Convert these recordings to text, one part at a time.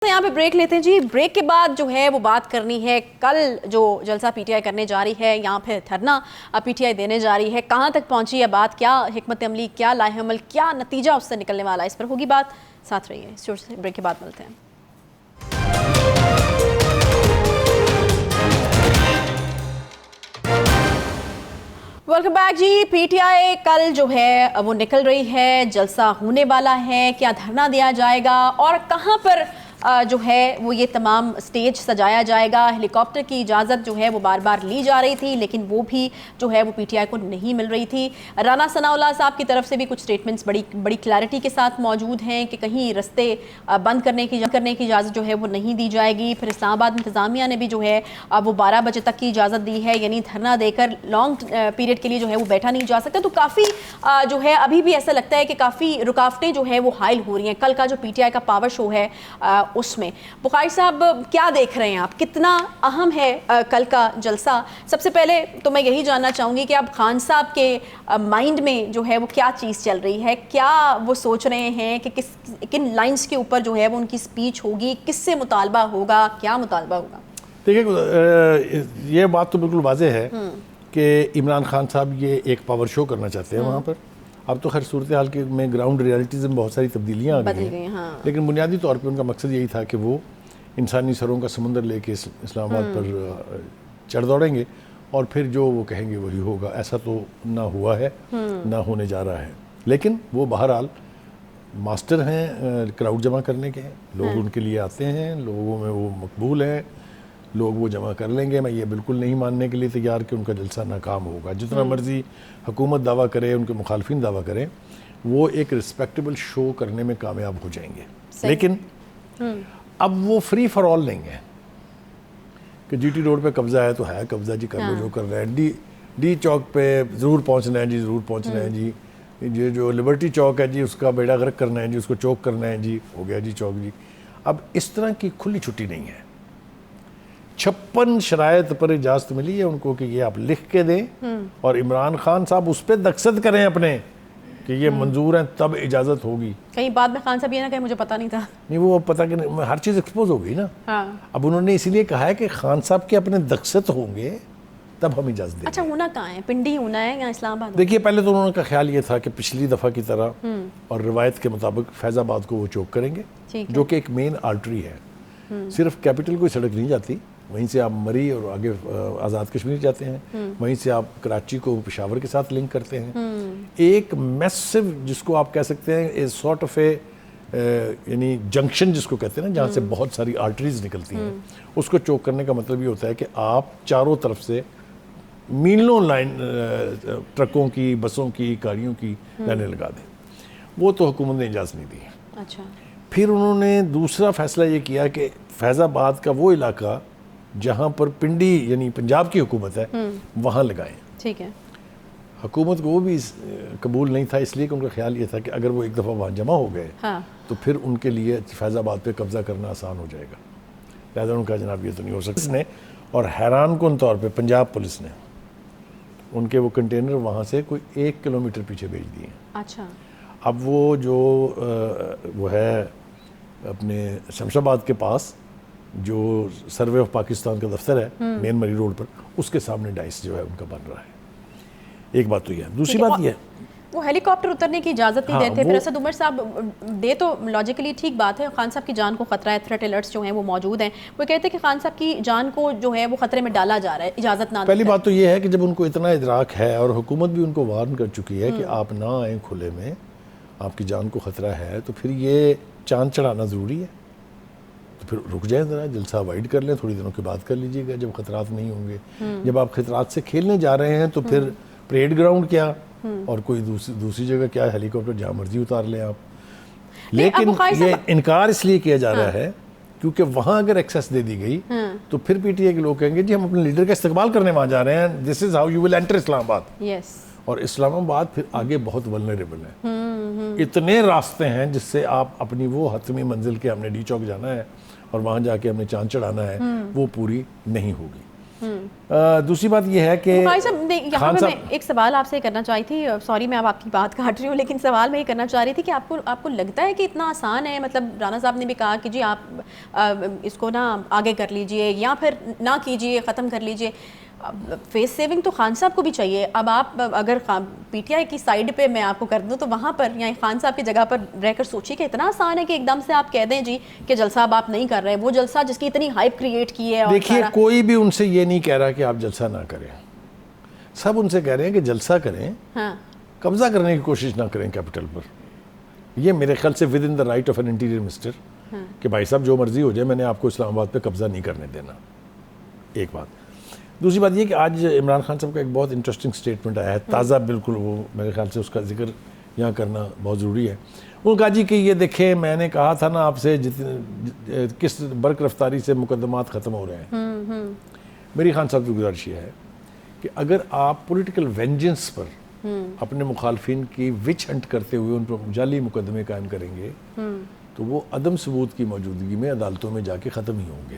यहाँ पे ब्रेक लेते हैं जी। ब्रेक के बाद जो है वो बात करनी है कल जो जलसा पीटीआई करने जा रही है, यहाँ पे धरना पीटीआई देने जा रही है, कहाँ तक पहुँची है बात, क्या हिकमत अमली, क्या लाहेअमल, क्या नतीजा उससे निकलने वाला है, इस पर होगी बात। साथ रहिए, इस ब्रेक के बाद मिलते हैं। वेलकम बैक जी। पीटीआई कल जो है वो निकल रही है, जलसा होने वाला है, क्या धरना दिया जाएगा और कहाँ पर जो है वो ये तमाम स्टेज सजाया जाएगा। हेलीकॉप्टर की इजाज़त जो है वो बार बार ली जा रही थी, लेकिन वो भी जो है वो पीटीआई को नहीं मिल रही थी। राना सनाउल्लाह साहब की तरफ से भी कुछ स्टेटमेंट्स बड़ी क्लैरिटी के साथ मौजूद हैं कि कहीं रस्ते बंद करने की इजाज़त जो है वो नहीं दी जाएगी। फिर इस्लामाबाद इंतज़ामिया ने भी जो है वो 12 बजे तक की इजाज़त दी है, यानी धरना देकर लॉन्ग पीरियड के लिए जो है वो बैठा नहीं जा सकता। तो काफ़ी जो है अभी भी ऐसा लगता है कि काफ़ी रुकावटें जो है वो हाइल हो रही हैं। कल का जो पीटीआई का पावर शो है उसमें बुखारी साहब क्या देख रहे हैं आप, कितना अहम है कल का जलसा? सबसे पहले तो मैं यही जानना चाहूँगी कि अब खान साहब के माइंड में जो है वो क्या चीज़ चल रही है, क्या वो सोच रहे हैं कि किन लाइंस के ऊपर जो है वो उनकी स्पीच होगी, किससे मुतालबा होगा, क्या मुतालबा होगा? देखिए, ये बात तो बिल्कुल वाज़ेह है कि इमरान खान साहब ये एक पावर शो करना चाहते हैं वहाँ पर। अब तो खैर सूरत हाल के में ग्राउंड रियलिटीज़ में बहुत सारी तब्दीलियाँ आ गई हैं, हाँ। लेकिन बुनियादी तौर पे उनका मकसद यही था कि वो इंसानी सरों का समुंदर लेके इस्लामाबाद पर चढ़ दौड़ेंगे और फिर जो वो कहेंगे वही होगा। ऐसा तो ना हुआ है, ना होने जा रहा है, लेकिन वो बहरहाल मास्टर हैं क्राउड जमा करने के। लोग उनके लिए आते हैं, लोगों में वो मकबूल हैं, लोग वो जमा कर लेंगे। मैं ये बिल्कुल नहीं मानने के लिए तैयार कि उनका जलसा नाकाम होगा। जितना मर्जी हुकूमत दावा करे, उनके मुखालफिन दावा करें, वो एक रिस्पेक्टेबल शो करने में कामयाब हो जाएंगे। लेकिन अब वो फ्री फॉर ऑल नहीं है कि जीटी रोड पे कब्जा है तो है कब्जा जी, कर लो जो कर रहे हैं। डी चौक पे ज़रूर पहुंचना है जी, ज़रूर पहुंचना है जी। ये जो लिबर्टी चौक है जी, उसका बेड़ा गर्क करना है जी, उसको चौक करना है जी, हो गया जी चौक जी। अब इस तरह की खुली छुट्टी नहीं है। 56 शराइत पर इजाज़त मिली है उनको कि ये आप लिख के दें और इमरान खान साहब उस पर दस्तखत करें अपने कि ये मंजूर है, तब इजाज़त होगी। कहीं बाद में खान साहब ये ना कहे मुझे पता नहीं था। नहीं, वो पता कि हर चीज़ एक्सपोज हो गई ना। हाँ। अब उन्होंने इसीलिए कहा है कि खान साहब के अपने दस्तखत होंगे तब हम इजाज़त देंगे। अच्छा, होना कहाँ है, पिंडी होना है या इस्लामाबाद? देखिए, पहले तो उन्होंने का ख्याल ये था कि पिछली दफ़ा की तरह और रिवायत के मुताबिक फैज़ाबाद को वो चौक करेंगे, जो कि एक मेन आर्टरी है। सिर्फ कैपिटल कोई सड़क नहीं जाती, वहीं से आप मरी और आगे आज़ाद कश्मीर जाते हैं, वहीं से आप कराची को पेशावर के साथ लिंक करते हैं। एक मैसिव, जिसको आप कह सकते हैं ए सॉर्ट ऑफ ए यानी जंक्शन जिसको कहते हैं ना, जहाँ से बहुत सारी आर्टरीज निकलती हैं, उसको चौक करने का मतलब ये होता है कि आप चारों तरफ से मीलों लाइन ट्रकों की, बसों की, गाड़ियों की लाइनें लगा दें। वो तो हुकूमत ने इजाज़त नहीं दी। अच्छा। फिर उन्होंने दूसरा फैसला ये किया कि फैज़ाबाद का वो इलाका जहाँ पर पिंडी यानी पंजाब की हुकूमत है वहाँ लगाएं। ठीक है। हुकूमत को वो भी कबूल नहीं था, इसलिए कि उनका ख्याल ये था कि अगर वो एक दफ़ा वहाँ जमा हो गए तो फिर उनके लिए फैज़ाबाद पे कब्ज़ा करना आसान हो जाएगा। लिहाजा उनका जनाब ये तो नहीं हो सकता इसने। और हैरान कुन तौर पे पंजाब पुलिस ने उनके वो कंटेनर वहाँ से कोई 1 किलोमीटर पीछे भेज दिए। अच्छा। अब वो जो वो है अपने शमशाबाद के पास जो सर्वे ऑफ पाकिस्तान का दफ्तर है मेन मरी रोड पर, उसके सामने डाइस जो है उनका बन रहा है। एक बात तो ये है। दूसरी बात ये है वो हेलीकॉप्टर उतरने की इजाज़त नहीं देते। फिर असद उमर साहब दे तो लॉजिकली ठीक बात है, खान साहब की जान को खतरा है, थ्रेट अलर्ट्स जो हैं वो मौजूद हैं। वो कहते हैं कि खान साहब की जान को जो है वो खतरे में डाला जा रहा है इजाज़त ना। पहली बात तो ये है कि जब उनको इतना इदराक है और हुकूमत भी उनको वार्न कर चुकी है कि आप ना आए खुले में, आपकी जान को खतरा है, तो फिर ये चांद चढ़ाना ज़रूरी है। तो फिर रुक जाएं, ज़रा जलसा अवॉइड कर लें, थोड़ी दिनों के बाद कर लीजिएगा जब खतरात नहीं होंगे। जब आप खतरात से खेलने जा रहे हैं तो फिर परेड ग्राउंड क्या और कोई दूसरी जगह क्या, हेलीकॉप्टर जहाँ मर्जी उतार लें आप। लेकिन ये इनकार इसलिए किया जा रहा है क्योंकि वहाँ अगर एक्सेस दे दी गई तो फिर पीटीआई के लोग कहेंगे जी हम अपने लीडर का इस्तेमाल करने वहाँ जा रहे हैं, this is how you will enter Islamabad. और इस्लामाबाद फिर आगे बहुत वल्नरेबल है। इतने रास्ते हैं जिससे आप अपनी वो हतमी मंजिल के हमने डी चौक जाना है और वहाँ जाके हमने चांद चढ़ाना है, वो पूरी नहीं होगी। دوسری بات یہ ہے کہ بھائی صاحب یہاں پہ میں ایک سوال آپ سے کرنا چاہی تھی, سوری میں اب آپ کی بات کاٹ رہی ہوں, لیکن سوال میں یہ کرنا چاہ رہی تھی کہ آپ کو لگتا ہے کہ اتنا آسان ہے, مطلب رانا صاحب نے بھی کہا کہ جی آپ اس کو نا آگے کر لیجئے یا پھر نہ کیجئے, ختم کر لیجئے. فیس سیونگ تو خان صاحب کو بھی چاہیے. اب آپ اگر پی ٹی آئی کی سائڈ پہ میں آپ کو کر دوں تو وہاں پر یا خان صاحب کی جگہ پر رہ کر سوچیے کہ اتنا آسان ہے کہ ایک دم سے آپ کہہ دیں جی کہ جلسہ اب آپ نہیں کر رہے, وہ جلسہ جس کی اتنی ہائپ کریٹ کی ہے. دیکھیے کوئی بھی ان سے یہ نہیں کہہ رہا کہ آپ جلسہ نہ کریں, سب ان سے کہہ رہے ہیں کہ جلسہ کریں, قبضہ کرنے کی کوشش نہ کریں کیپٹل پر. یہ میرے خیال سے within the right of an interior minister کہ بھائی صاحب جو مرضی ہو جائے, میں نے آپ کو اسلام آباد پہ قبضہ نہیں کرنے دینا. ایک بات. دوسری بات یہ کہ آج عمران خان صاحب کا ایک بہت انٹرسٹنگ سٹیٹمنٹ آیا ہے, تازہ بالکل, وہ میرے خیال سے اس کا ذکر یہاں کرنا بہت ضروری ہے. انہوں نے کہا جی کہ یہ دیکھیں میں نے کہا تھا نا آپ سے کس برق رفتاری سے مقدمات ختم ہو رہے ہیں. میری خان صاحب کی گزارش یہ ہے کہ اگر آپ پولیٹیکل وینجنس پر اپنے مخالفین کی وچ ہنٹ کرتے ہوئے ان پر جعلی مقدمے قائم کریں گے تو وہ عدم ثبوت کی موجودگی میں عدالتوں میں جا کے ختم ہی ہوں گے.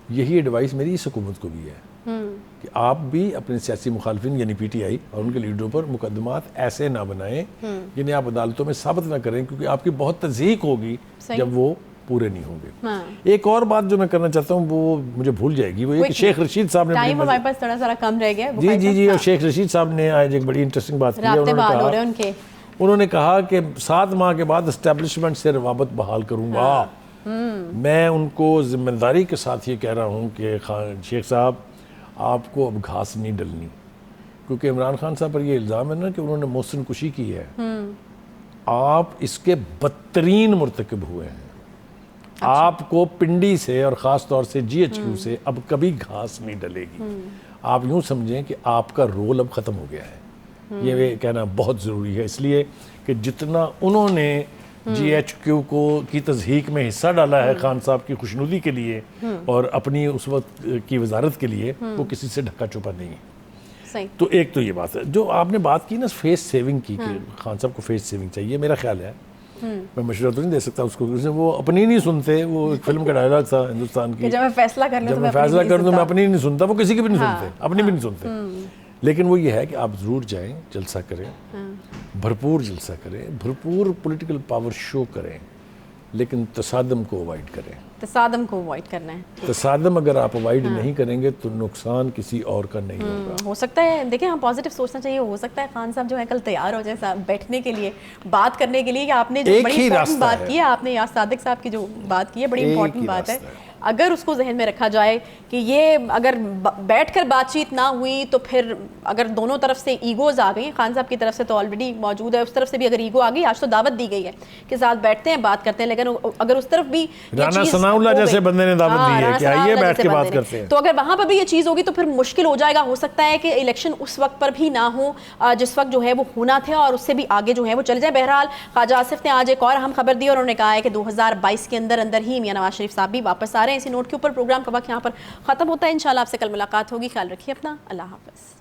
یہی ایڈوائس میری اس حکومت کو بھی ہے کہ آپ بھی اپنے سیاسی مخالفین یعنی پی ٹی آئی اور ان کے لیڈروں پر مقدمات ایسے نہ بنائیں جنہیں آپ عدالتوں میں ثابت نہ کریں, کیونکہ آپ کی بہت تضحیق ہوگی جب وہ پورے نہیں ہوں گے. ایک اور بات جو میں کرنا چاہتا ہوں وہ مجھے بھول جائے گی, وہ یہ کہ شیخ رشید صاحب نے ٹائم ہمارے پاس تھوڑا سا کم رہ گیا. جی اور شیخ رشید صاحب نے آج ایک بڑی انٹرسٹنگ بات کی ہے. انہوں نے کہا کہ 7 ماہ کے بعد اسٹیبلشمنٹ سے روابط بحال کروں گا. میں ان کو ذمہ داری کے ساتھ یہ کہہ رہا ہوں کہ شیخ صاحب آپ کو اب گھاس نہیں ڈلنی, کیونکہ عمران خان صاحب پر یہ الزام ہے نا کہ انہوں نے محسن کشی کی ہے. آپ اس کے بدترین مرتکب ہوئے ہیں. آپ کو پنڈی سے اور خاص طور سے جی ایچ کیو سے اب کبھی گھاس نہیں ڈلے گی. آپ یوں سمجھیں کہ آپ کا رول اب ختم ہو گیا ہے. یہ کہنا بہت ضروری ہے, اس لیے کہ جتنا انہوں نے جی ایچ کیو کو کی تضحیق میں حصہ ڈالا ہے خان صاحب کی خوشنودی کے لیے اور اپنی اس وقت کی وزارت کے لیے, وہ کسی سے ڈھکا چھپا نہیں ہے. تو ایک تو یہ بات ہے. جو آپ نے بات کی نا فیس سیونگ کی کہ خان صاحب کو فیس سیونگ چاہیے, میرا خیال ہے, میں مشورہ تو نہیں دے سکتا اس کو, وہ اپنی نہیں سنتے. وہ ایک فلم کا ڈائلاگ تھا ہندوستان کی, جب میں فیصلہ کر دوں میں اپنی نہیں سنتا, وہ کسی کی بھی نہیں سنتے, اپنی بھی نہیں سنتے. لیکن وہ یہ ہے کہ آپ ضرور جائیں, جلسہ کریں, بھرپور جلسہ کریں, بھرپور پولیٹیکل پاور شو کریں, لیکن تصادم کو اوائڈ کریں. تصادم کو اوائڈ کرنا ہے. تصادم اگر آپ اوائڈ نہیں کریں گے تو نقصان کسی اور کا نہیں ہوگا. ہو سکتا ہے, دیکھیں ہم پازیٹیو سوچنا چاہیے. ہو سکتا ہے خان صاحب جو ہے کل تیار ہو جائے بیٹھنے کے لیے, بات کرنے کے لیے, کہ آپ نے جو بڑی امپورٹنٹ بات کی ہے, آپ نے یاس صادق صاحب کی جو بات کی ہے بڑی امپورٹنٹ بات ہے. اگر اس کو ذہن میں رکھا جائے کہ یہ اگر بیٹھ کر بات چیت نہ ہوئی تو پھر اگر دونوں طرف سے ایگوز آ گئی, خان صاحب کی طرف سے تو آلریڈی موجود ہے, اس طرف سے بھی اگر ایگو آ گئی, آج تو دعوت دی گئی ہے کہ ساتھ بیٹھتے ہیں بات کرتے ہیں, لیکن اگر اس طرف بھی رانا ثناء اللہ جیسے بندے نے دعوت دی ہے کہ آئیے بیٹھ کے بات کرتے ہیں, تو اگر وہاں پر بھی یہ چیز ہوگی تو پھر مشکل ہو جائے گا. ہو سکتا ہے کہ الیکشن اس وقت پر بھی نہ ہو جس وقت جو ہے وہ ہونا تھا, اور اس سے بھی آگے جو ہے وہ چلے جائے. بہرحال خواجہ آصف نے آج ایک اور اہم خبر دی اور انہوں نے کہا ہے کہ 2022 کے اندر ہی میاں نواز شریف صاحب بھی واپس آ رہے ہیں. اسی نوٹ کے اوپر پروگرام کا وقت یہاں پر ختم ہوتا ہے. انشاءاللہ آپ سے کل ملاقات ہوگی. خیال رکھیے اپنا. اللہ حافظ.